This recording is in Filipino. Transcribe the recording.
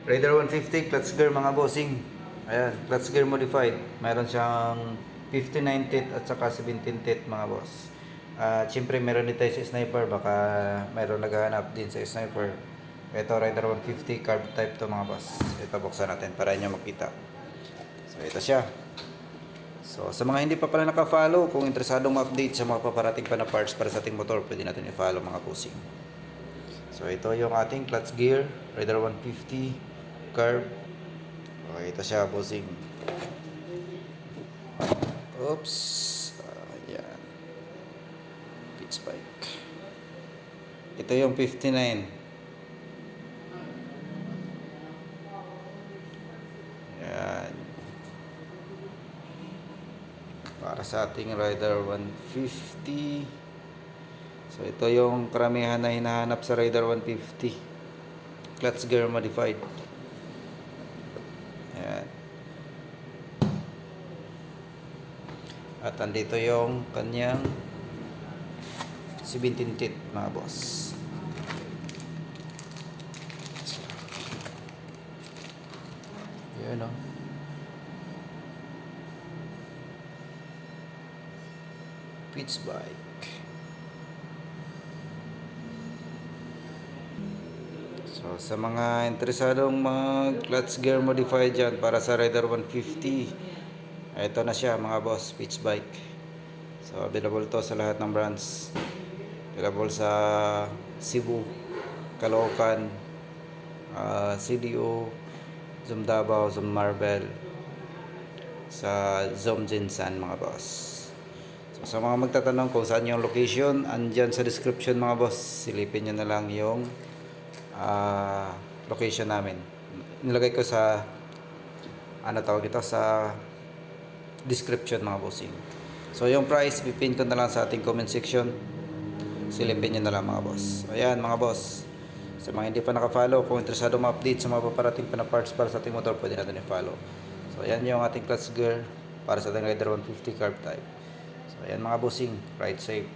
Raider 150 clutch gear mga bossing. Ayan, clutch gear modified. Meron siyang 59 teeth at saka 17 teeth mga boss. Siyempre meron din tayo sa sniper, baka meron naghahanap din sa sniper. Ito Raider 150 carb type to mga boss. Ito buksan natin para inyo makita. So ito siya. So sa mga hindi pa pala naka-follow, kung interesadong ma-update sa mga paparating pa na parts para sa ating motor, pwede natin i-follow mga bossing. So ito yung ating clutch gear, Raider 150 carb. Okay, ito siya bossing. Oops. Ayan. Pitch spike. Ito yung 59. Ayan. Para sa ating Raider 150. So ito yung karamihan na hinahanap sa Raider 150. Clutch gear modified. Ayan. At andito yung kanyang 17 teeth mga boss. Ayan o. Pitch bike. So sa mga interesadong mag clutch gear modified dyan para sa Raider 150, ito na siya mga boss, pitch bike. So available to sa lahat ng brands. Available sa Cebu, Caloocan, CDO, Zoom Davao, Zoom Marbel, sa Zoom Jinsan mga boss. So sa mga magtatanong kung saan yung location, andyan sa description mga boss. Silipin nyo na lang yung location namin. Nilagay ko sa sa description mga bossing. So yung price pipin ko na lang sa ating comment section. Silipin nyo na lang mga boss. Ayan mga boss, sa mga hindi pa naka-follow, kung interesado ma-update sa mga paparating pa na parts para sa ating motor, pwede natin i-follow. So ayan yung ating clutch gear para sa ating Raider 150 carb type. So ayan mga bossing, ride safe.